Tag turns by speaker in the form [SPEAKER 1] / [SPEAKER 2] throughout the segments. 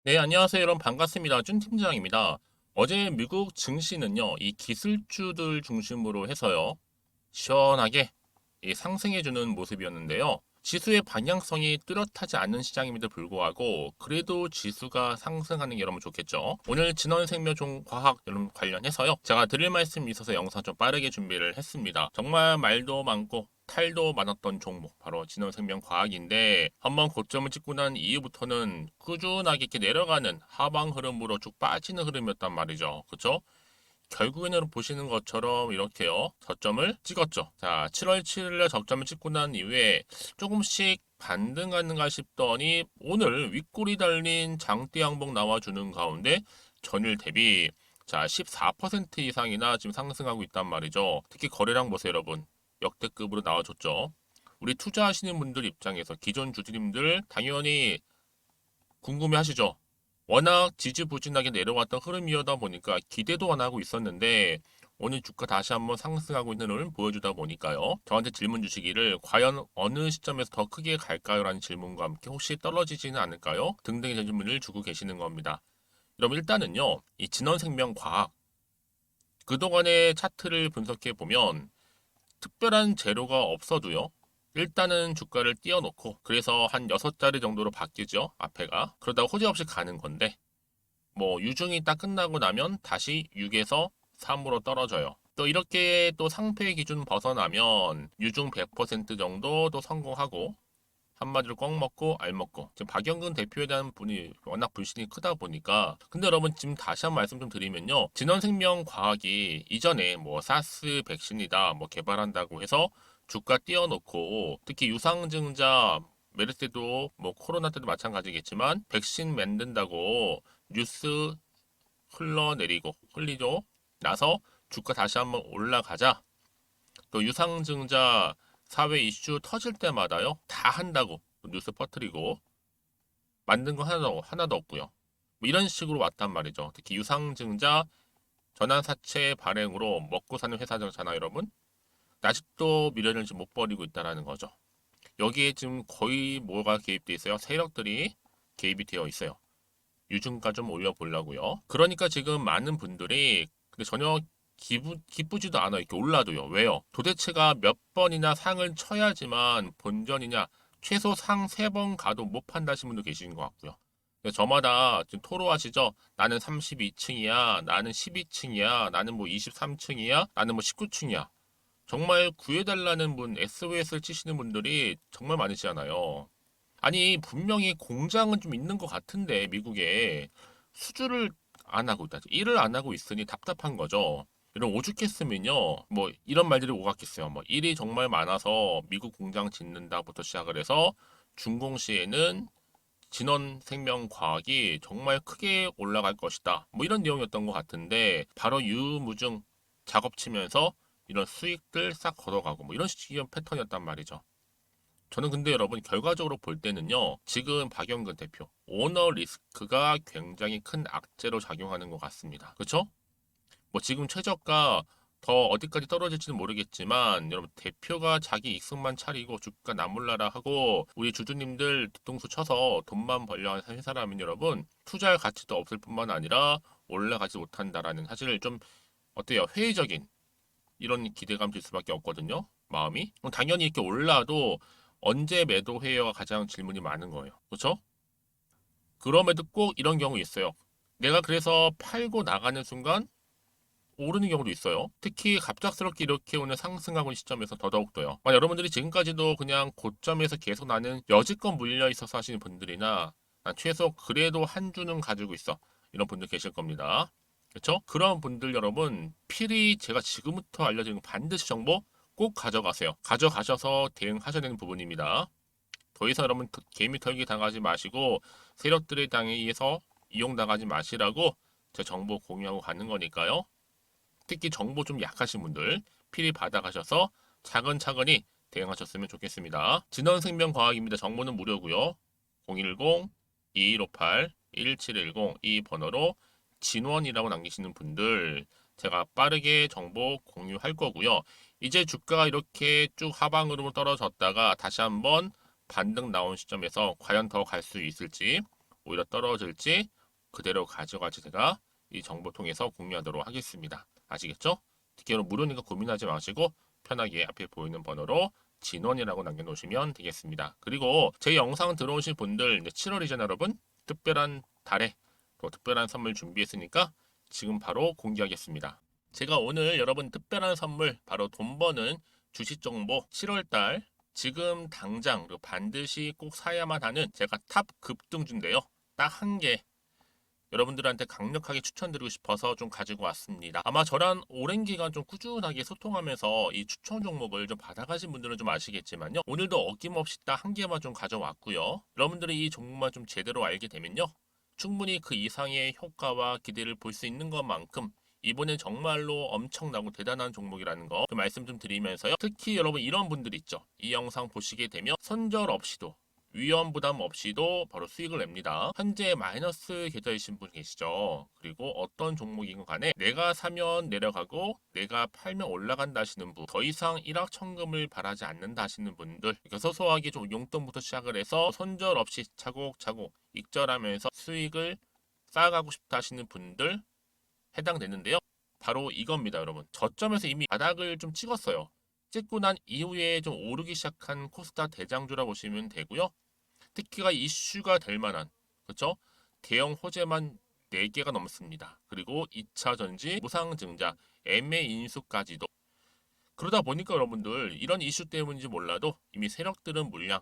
[SPEAKER 1] 네, 안녕하세요. 여러분 반갑습니다. 준 팀장입니다. 어제 미국 증시는요, 이 기술주들 중심으로 해서요, 시원하게 상승해주는 모습이었는데요. 지수의 방향성이 뚜렷하지 않는 시장임에도 불구하고 그래도 지수가 상승하는 게 여러분 좋겠죠. 오늘 진원생명종과학 여러분 관련해서요. 제가 드릴 말씀이 있어서 영상 좀 빠르게 준비를 했습니다. 정말 말도 많고 탈도 많았던 종목 바로 진원생명과학인데 한번 고점을 찍고 난 이후부터는 꾸준하게 이렇게 내려가는 하방 흐름으로 쭉 빠지는 흐름이었단 말이죠. 그쵸? 결국에는 보시는 것처럼 이렇게요. 저점을 찍었죠. 자, 7월 7일에 저점을 찍고 난 이후에 조금씩 반등 가는가 싶더니 오늘 윗골이 달린 장대 양봉 나와주는 가운데 전일 대비 자, 14% 이상이나 지금 상승하고 있단 말이죠. 특히 거래량 보세요, 여러분. 역대급으로 나와줬죠. 우리 투자하시는 분들 입장에서 기존 주주님들 당연히 궁금해 하시죠? 워낙 지지부진하게 내려왔던 흐름이어다 보니까 기대도 안 하고 있었는데 오늘 주가 다시 한번 상승하고 있는 흐름을 보여주다 보니까요. 저한테 질문 주시기를 과연 어느 시점에서 더 크게 갈까요? 라는 질문과 함께 혹시 떨어지지는 않을까요? 등등의 질문을 주고 계시는 겁니다. 그럼 일단은요. 이 진원생명과학 그동안의 차트를 분석해 보면 특별한 재료가 없어도요. 일단은 주가를 띄워놓고 그래서 한 6자리 정도로 바뀌죠. 앞에가. 그러다가 호재 없이 가는 건데 뭐 유중이 딱 끝나고 나면 다시 6에서 3으로 떨어져요. 또 이렇게 또 상패 기준 벗어나면 유중 100% 정도 또 성공하고 한마디로 꽉 먹고 알 먹고 지금 박영근 대표에 대한 분이 워낙 불신이 크다 보니까 근데 여러분 지금 다시 한 번 말씀 좀 드리면요 진원생명과학이 이전에 뭐 사스 백신이다 뭐 개발한다고 해서 주가 띄워놓고 특히 유상증자 메르스 때도 뭐 코로나 때도 마찬가지겠지만 백신 만든다고 뉴스 흘러내리고 흘리죠 나서 주가 다시 한번 올라가자 또 유상증자 사회 이슈 터질 때마다요 다 한다고 뉴스 퍼뜨리고 만든 거 하나도 없고요. 뭐 이런 식으로 왔단 말이죠. 특히 유상증자 전환사채 발행으로 먹고 사는 회사잖아요, 여러분. 아직도 미래를 지금 못 버리고 있다라는 거죠. 여기에 지금 거의 뭐가 개입돼 있어요? 세력들이 개입이 되어 있어요. 유증가 좀 올려보려고요. 그러니까 지금 많은 분들이 근데 전혀 기쁘지도 않아 이렇게 올라도요. 왜요? 도대체가 몇 번이나 상을 쳐야지만 본전이냐? 최소 상 3번 가도 못 판다신 분도 계시는 것 같고요. 저마다 지금 토로하시죠? 나는 32층이야, 나는 12층이야, 나는 뭐 23층이야, 나는 뭐 19층이야. 정말 구해달라는 분, SOS를 치시는 분들이 정말 많으시잖아요. 아니, 분명히 공장은 좀 있는 것 같은데, 미국에 수주를 안 하고 있다. 일을 안 하고 있으니 답답한 거죠. 이런 오죽했으면요, 뭐, 이런 말들이 오갔겠어요. 뭐, 일이 정말 많아서 미국 공장 짓는다부터 시작을 해서 준공시에는 진원생명과학이 정말 크게 올라갈 것이다. 뭐, 이런 내용이었던 것 같은데, 바로 유무증 작업 치면서 이런 수익들 싹 걷어가고, 뭐, 이런 식의 패턴이었단 말이죠. 저는 근데 여러분 결과적으로 볼 때는요. 지금 박영근 대표 오너 리스크가 굉장히 큰 악재로 작용하는 것 같습니다. 그렇죠? 뭐 지금 최저가 더 어디까지 떨어질지는 모르겠지만 여러분 대표가 자기 익승만 차리고 주가 나몰라라 하고 우리 주주님들 뒤통수 쳐서 돈만 벌려 하는 회사라면 여러분 투자할 가치도 없을 뿐만 아니라 올라가지 못한다라는 사실을 좀 어때요? 회의적인 이런 기대감 들 수밖에 없거든요. 마음이. 그럼 당연히 이렇게 올라도 언제 매도해요가 가장 질문이 많은 거예요. 그렇죠? 그럼에도 꼭 이런 경우 있어요. 내가 그래서 팔고 나가는 순간 오르는 경우도 있어요. 특히 갑작스럽게 이렇게 오늘 상승하고 있는 시점에서 더더욱더요. 여러분들이 지금까지도 그냥 고점에서 계속 나는 여지껏 물려 있어서 하시는 분들이나 최소 그래도 한 주는 가지고 있어. 이런 분들 계실 겁니다. 그렇죠? 그런 분들 여러분 필히 제가 지금부터 알려드리는 반드시 정보 꼭 가져가세요. 가져가셔서 대응하셔야 되는 부분입니다. 더 이상 여러분 개미 털기 당하지 마시고 세력들의 당에 의해서 이용당하지 마시라고 제 정보 공유하고 가는 거니까요. 특히 정보 좀 약하신 분들 필히 받아가셔서 차근차근히 대응하셨으면 좋겠습니다. 진원생명과학입니다. 정보는 무료고요. 010-2158-1710 이 번호로 진원이라고 남기시는 분들 제가 빠르게 정보 공유할 거고요. 이제 주가가 이렇게 쭉 하방으로 떨어졌다가 다시 한번 반등 나온 시점에서 과연 더 갈 수 있을지 오히려 떨어질지 그대로 가져갈지 제가 이 정보 통해서 공유하도록 하겠습니다. 아시겠죠? 특히 무료니까 고민하지 마시고 편하게 앞에 보이는 번호로 진원이라고 남겨놓으시면 되겠습니다. 그리고 제 영상 들어오신 분들 7월이잖아요, 여러분. 특별한 달에 또 특별한 선물 준비했으니까 지금 바로 공개하겠습니다. 제가 오늘 여러분 특별한 선물 바로 돈 버는 주식 정보 7월달 지금 당장 그리고 반드시 꼭 사야만 하는 제가 탑 급등주인데요. 딱 한 개 여러분들한테 강력하게 추천드리고 싶어서 좀 가지고 왔습니다. 아마 저랑 오랜 기간 좀 꾸준하게 소통하면서 이 추천 종목을 좀 받아가신 분들은 좀 아시겠지만요. 오늘도 어김없이 딱 한 개만 좀 가져왔고요. 여러분들이 이 종목만 좀 제대로 알게 되면요. 충분히 그 이상의 효과와 기대를 볼 수 있는 것만큼 이번엔 정말로 엄청나고 대단한 종목이라는 거 말씀 좀 드리면서요. 특히 여러분 이런 분들 있죠. 이 영상 보시게 되면 손절 없이도 위험 부담 없이도 바로 수익을 냅니다. 현재 마이너스 계좌이신 분 계시죠? 그리고 어떤 종목이건 간에 내가 사면 내려가고 내가 팔면 올라간다 하시는 분, 더 이상 일확천금을 바라지 않는다 하시는 분들, 그러니까 소소하게 좀 용돈부터 시작을 해서 손절 없이 차곡차곡 익절하면서 수익을 쌓아가고 싶다 하시는 분들 해당되는데요. 바로 이겁니다, 여러분. 저점에서 이미 바닥을 좀 찍었어요. 찍고 난 이후에 좀 오르기 시작한 코스닥 대장주라 보시면 되고요. 특히가 이슈가 될 만한, 그렇죠? 대형 호재만 4개가 넘습니다. 그리고 2차 전지, 무상증자, MA 인수까지도. 그러다 보니까 여러분들 이런 이슈 때문인지 몰라도 이미 세력들은 물량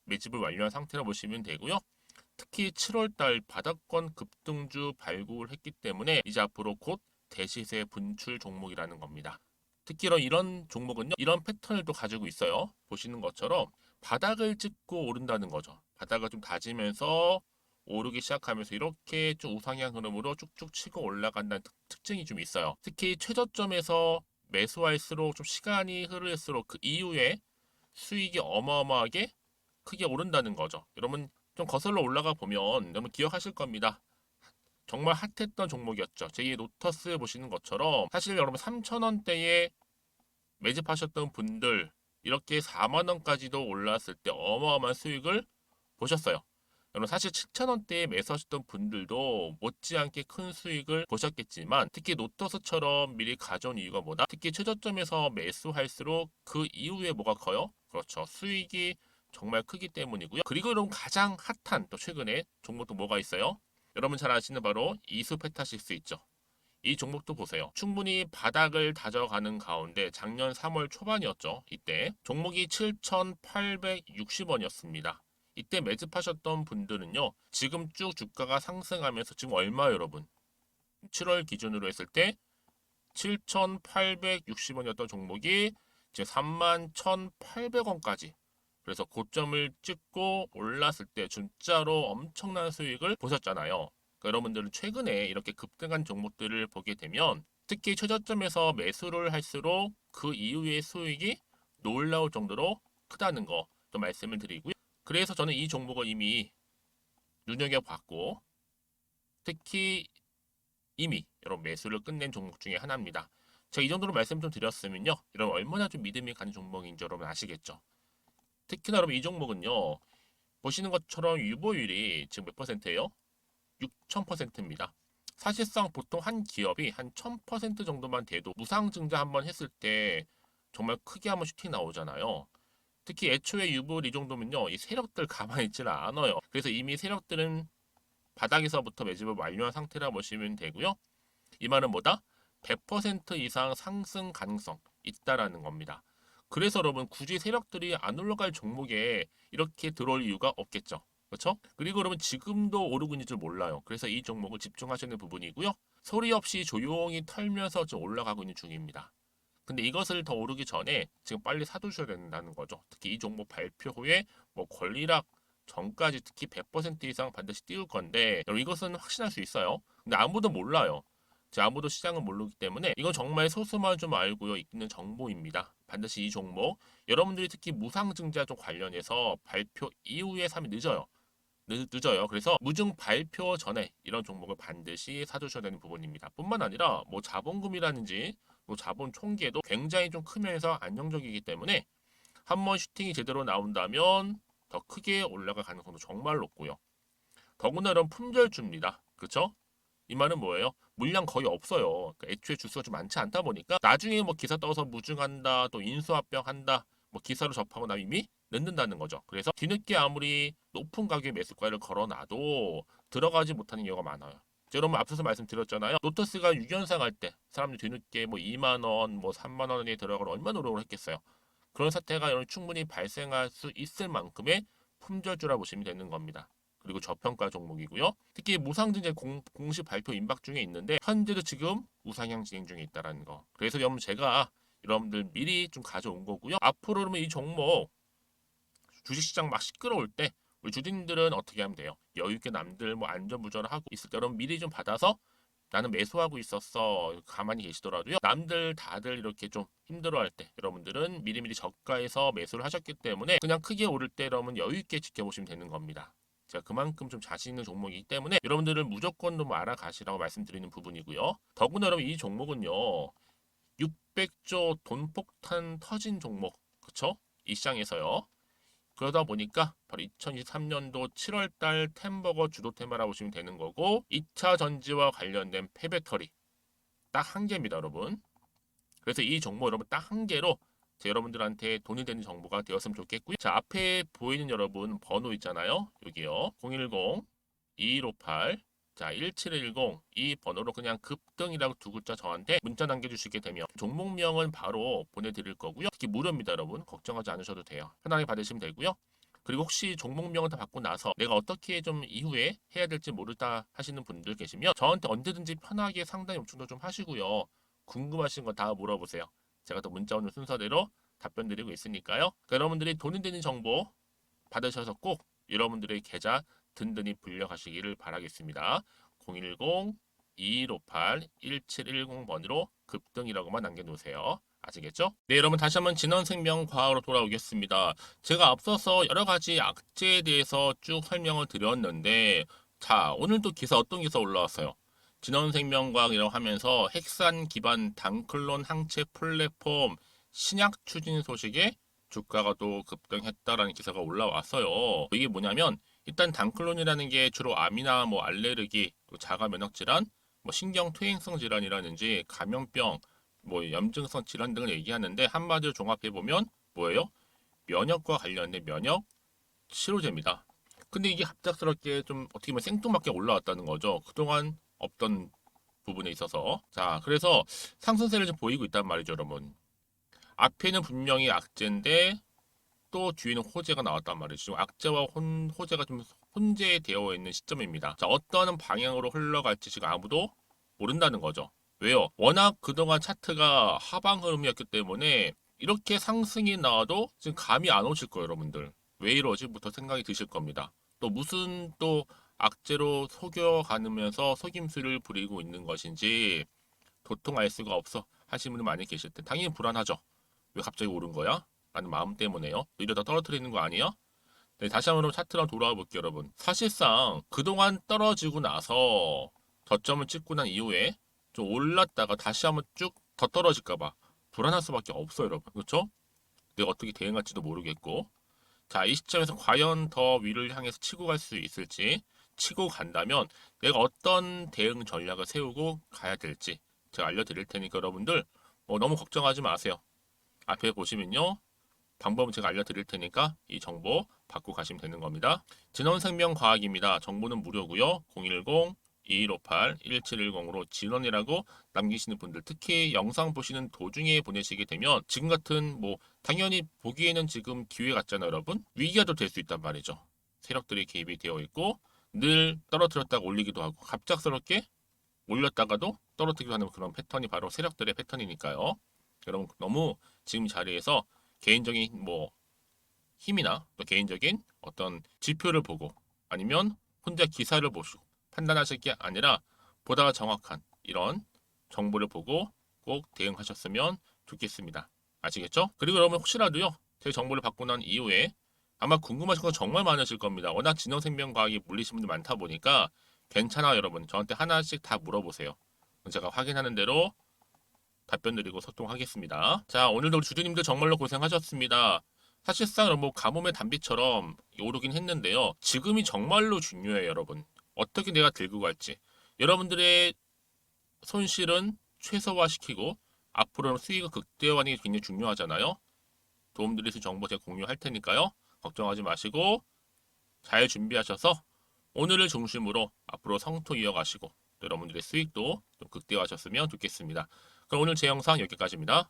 [SPEAKER 1] 매집을 완료한 상태라 보시면 되고요. 특히 7월달 바닥권 급등주 발굴했기 때문에 이제 앞으로 곧 대시세 분출 종목이라는 겁니다. 특히 이런 종목은요, 이런 패턴을 또 가지고 있어요. 보시는 것처럼 바닥을 찍고 오른다는 거죠. 바닥을 좀 다지면서 오르기 시작하면서 이렇게 좀 우상향 흐름으로 쭉쭉 치고 올라간다는 특징이 좀 있어요. 특히 최저점에서 매수할수록 좀 시간이 흐를수록 그 이후에 수익이 어마어마하게 크게 오른다는 거죠. 여러분 좀 거슬러 올라가 보면 여러분 기억하실 겁니다. 정말 핫했던 종목이었죠. 제2의 로터스 보시는 것처럼 사실 여러분 3,000원대에 매집하셨던 분들 이렇게 4만 원까지도 올랐을 때 어마어마한 수익을 보셨어요. 여러분 사실 7,000원대에 매수하셨던 분들도 못지않게 큰 수익을 보셨겠지만 특히 노터스처럼 미리 가져온 이유가 뭐다? 특히 최저점에서 매수할수록 그 이후에 뭐가 커요? 그렇죠. 수익이 정말 크기 때문이고요. 그리고 여러분 가장 핫한 또 최근에 종목도 뭐가 있어요? 여러분 잘 아시는 바로 이수페타시스 있죠. 이 종목도 보세요. 충분히 바닥을 다져가는 가운데 작년 3월 초반이었죠. 이때 종목이 7,860원이었습니다. 이때 매집하셨던 분들은요. 지금 쭉 주가가 상승하면서 지금 얼마 여러분? 7월 기준으로 했을 때 7,860원이었던 종목이 이제 31,800원까지 그래서 고점을 찍고 올랐을 때 진짜로 엄청난 수익을 보셨잖아요. 그러니까 여러분들은 최근에 이렇게 급등한 종목들을 보게 되면 특히 최저점에서 매수를 할수록 그 이후의 수익이 놀라울 정도로 크다는 거 또 말씀을 드리고요. 그래서 저는 이 종목을 이미 눈여겨봤고 특히 이미 여러분 매수를 끝낸 종목 중에 하나입니다. 제가 이 정도로 말씀 좀 드렸으면요. 여러분 얼마나 좀 믿음이 가는 종목인지 여러분 아시겠죠? 특히나 여러분 이 종목은요. 보시는 것처럼 유보율이 지금 몇 퍼센트예요? 6,000%입니다. 사실상 보통 한 기업이 한 1,000% 정도만 돼도 무상증자 한번 했을 때 정말 크게 한번 슈팅 나오잖아요. 특히 애초에 유보율 이 정도면요. 이 세력들 가만히 있지는 않아요. 그래서 이미 세력들은 바닥에서부터 매집을 완료한 상태라 보시면 되고요. 이 말은 뭐다? 100% 이상 상승 가능성 있다라는 겁니다. 그래서 여러분 굳이 세력들이 안 올라갈 종목에 이렇게 들어올 이유가 없겠죠. 그렇죠? 그리고 여러분 지금도 오르고 있는 줄 몰라요. 그래서 이 종목을 집중하시는 부분이고요. 소리 없이 조용히 털면서 좀 올라가고 있는 중입니다. 근데 이것을 더 오르기 전에 지금 빨리 사두셔야 된다는 거죠. 특히 이 종목 발표 후에 뭐 권리락 전까지 특히 100% 이상 반드시 띄울 건데 여러분 이것은 확신할 수 있어요. 근데 아무도 몰라요. 아무도 시장을 모르기 때문에 이건 정말 소수만 좀 알고 있는 정보입니다. 반드시 이 종목 여러분들이 특히 무상증자 쪽 관련해서 발표 이후에 사면 늦어요. 늦어요. 그래서 무증 발표 전에 이런 종목을 반드시 사두셔야 되는 부분입니다. 뿐만 아니라 뭐 자본금이라든지 뭐 자본 총계도 굉장히 좀 크면서 안정적이기 때문에 한번 슈팅이 제대로 나온다면 더 크게 올라갈 가능성도 정말 높고요. 더구나 이런 품절주입니다. 그쵸? 이 말은 뭐예요? 물량 거의 없어요. 그러니까 애초에 주수가 좀 많지 않다 보니까 나중에 뭐 기사 떠서 무증한다, 또 인수합병한다, 뭐 기사로 접하고 나면 이미 늦는다는 거죠. 그래서 뒤늦게 아무리 높은 가격의 매수가를 걸어놔도 들어가지 못하는 경우가 많아요. 여러분 앞서서 말씀드렸잖아요. 로터스가 6연상 할 때 사람들이 뒤늦게 뭐 2만 원, 뭐 3만 원에 들어가러 얼마나 노력을 했겠어요. 그런 사태가 여러분 충분히 발생할 수 있을 만큼의 품절주라 보시면 되는 겁니다. 그리고 저평가 종목이고요. 특히 무상증자 공식 발표 임박 중에 있는데 현재도 지금 우상향 진행 중에 있다는 거. 그래서 여러분 제가 여러분들 미리 좀 가져온 거고요. 앞으로 그러면 이 종목 주식시장 막 시끄러울 때 우리 주주님들은 어떻게 하면 돼요? 여유있게 남들 뭐 안전부전을 하고 있을 때 여러분 미리 좀 받아서 나는 매수하고 있었어. 가만히 계시더라도요. 남들 다들 이렇게 좀 힘들어할 때 여러분들은 미리미리 저가에서 매수를 하셨기 때문에 그냥 크게 오를 때 여러분 여유있게 지켜보시면 되는 겁니다. 제가 그만큼 좀 자신 있는 종목이기 때문에 여러분들은 무조건 좀 알아가시라고 말씀드리는 부분이고요. 더구나 여러분 이 종목은요. 600조 돈폭탄 터진 종목. 그쵸? 이 시장에서요. 그러다 보니까 바로 2023년도 7월달 템버거 주도 테마라고 보시면 되는 거고 2차 전지와 관련된 폐배터리 딱 한 개입니다 여러분. 그래서 이 정보 여러분 딱 한 개로 여러분들한테 돈이 되는 정보가 되었으면 좋겠고요. 자 앞에 보이는 여러분 번호 있잖아요. 여기요. 010-2158 자, 1710 이 번호로 그냥 급등이라고 두 글자 저한테 문자 남겨주시게 되면 종목명은 바로 보내드릴 거고요. 특히 무료입니다, 여러분. 걱정하지 않으셔도 돼요. 편하게 받으시면 되고요. 그리고 혹시 종목명을 다 받고 나서 내가 어떻게 좀 이후에 해야 될지 모르다 하시는 분들 계시면 저한테 언제든지 편하게 상담 요청도 좀 하시고요. 궁금하신 거 다 물어보세요. 제가 또 문자 오는 순서대로 답변 드리고 있으니까요. 그러니까 여러분들이 돈이 되는 정보 받으셔서 꼭 여러분들의 계좌 든든히 불려가시기를 바라겠습니다. 010-2158-1710번으로 급등이라고만 남겨놓으세요. 아시겠죠? 네, 여러분 다시 한번 진원생명과학으로 돌아오겠습니다. 제가 앞서서 여러 가지 악재에 대해서 쭉 설명을 드렸는데 자, 오늘도 기사 어떤 기사 올라왔어요? 진원생명과학이라고 하면서 핵산 기반 단클론 항체 플랫폼 신약 추진 소식에 주가가 또 급등했다라는 기사가 올라왔어요. 이게 뭐냐면 일단 단클론이라는 게 주로 암이나 뭐 알레르기, 또 자가 면역 질환, 뭐 신경 퇴행성 질환이라든지 감염병, 뭐 염증성 질환 등을 얘기하는데 한마디로 종합해 보면 뭐예요? 면역과 관련된 면역 치료제입니다. 근데 이게 갑작스럽게 좀 어떻게 보면 생뚱맞게 올라왔다는 거죠. 그동안 없던 부분에 있어서. 자, 그래서 상승세를 좀 보이고 있단 말이죠, 여러분. 앞에는 분명히 악재인데 또 뒤에는 호재가 나왔단 말이죠. 악재와 호재가 좀 혼재되어 있는 시점입니다. 자, 어떤 방향으로 흘러갈지 지금 아무도 모른다는 거죠. 왜요? 워낙 그동안 차트가 하방 흐름이었기 때문에 이렇게 상승이 나와도 지금 감이 안 오실 거예요, 여러분들. 왜 이러지?부터 생각이 드실 겁니다. 또 무슨 또 악재로 속여가면서 속임수를 부리고 있는 것인지 도통 알 수가 없어 하시는 분들 많이 계실 때 당연히 불안하죠. 왜 갑자기 오른 거야? 라는 마음 때문에요. 이러다 떨어뜨리는 거 아니야? 네, 다시 한번 차트랑 돌아와 볼게요, 여러분. 사실상 그동안 떨어지고 나서 저점을 찍고 난 이후에 좀 올랐다가 다시 한번 쭉 더 떨어질까봐 불안할 수밖에 없어요, 여러분. 그렇죠? 내가 어떻게 대응할지도 모르겠고. 자, 이 시점에서 과연 더 위를 향해서 치고 갈 수 있을지, 치고 간다면 내가 어떤 대응 전략을 세우고 가야 될지 제가 알려드릴 테니까 여러분들 너무 걱정하지 마세요. 앞에 보시면요. 방법은 제가 알려드릴 테니까 이 정보 받고 가시면 되는 겁니다. 진원생명과학입니다. 정보는 무료고요. 010-2158-1710으로 진원이라고 남기시는 분들 특히 영상 보시는 도중에 보내시게 되면 지금 같은 뭐 당연히 보기에는 지금 기회 같잖아요 여러분. 위기가 또 될 수 있단 말이죠. 세력들이 개입이 되어 있고 늘 떨어뜨렸다가 올리기도 하고 갑작스럽게 올렸다가도 떨어뜨리기도 하는 그런 패턴이 바로 세력들의 패턴이니까요. 여러분 너무 지금 자리에서 개인적인 뭐 힘이나 또 개인적인 어떤 지표를 보고 아니면 혼자 기사를 보시고 판단하실 게 아니라 보다 정확한 이런 정보를 보고 꼭 대응하셨으면 좋겠습니다. 아시겠죠? 그리고 여러분 혹시라도요 제 정보를 받고 난 이후에 아마 궁금하신 거 정말 많으실 겁니다. 워낙 진영생명과학이 물리신 분들 많다 보니까 괜찮아 여러분 저한테 하나씩 다 물어보세요. 제가 확인하는 대로 답변 드리고 소통하겠습니다. 자 오늘도 주주님들 정말로 고생하셨습니다. 사실상 뭐 가뭄의 단비처럼 오르긴 했는데요. 지금이 정말로 중요해요, 여러분. 어떻게 내가 들고 갈지. 여러분들의 손실은 최소화시키고 앞으로는 수익을 극대화하는 게 굉장히 중요하잖아요. 도움드릴 수 있는 정보 제가 공유할 테니까요. 걱정하지 마시고 잘 준비하셔서 오늘을 중심으로 앞으로 성토 이어가시고 여러분들의 수익도 좀 극대화하셨으면 좋겠습니다. 그럼 오늘 제 영상 여기까지입니다.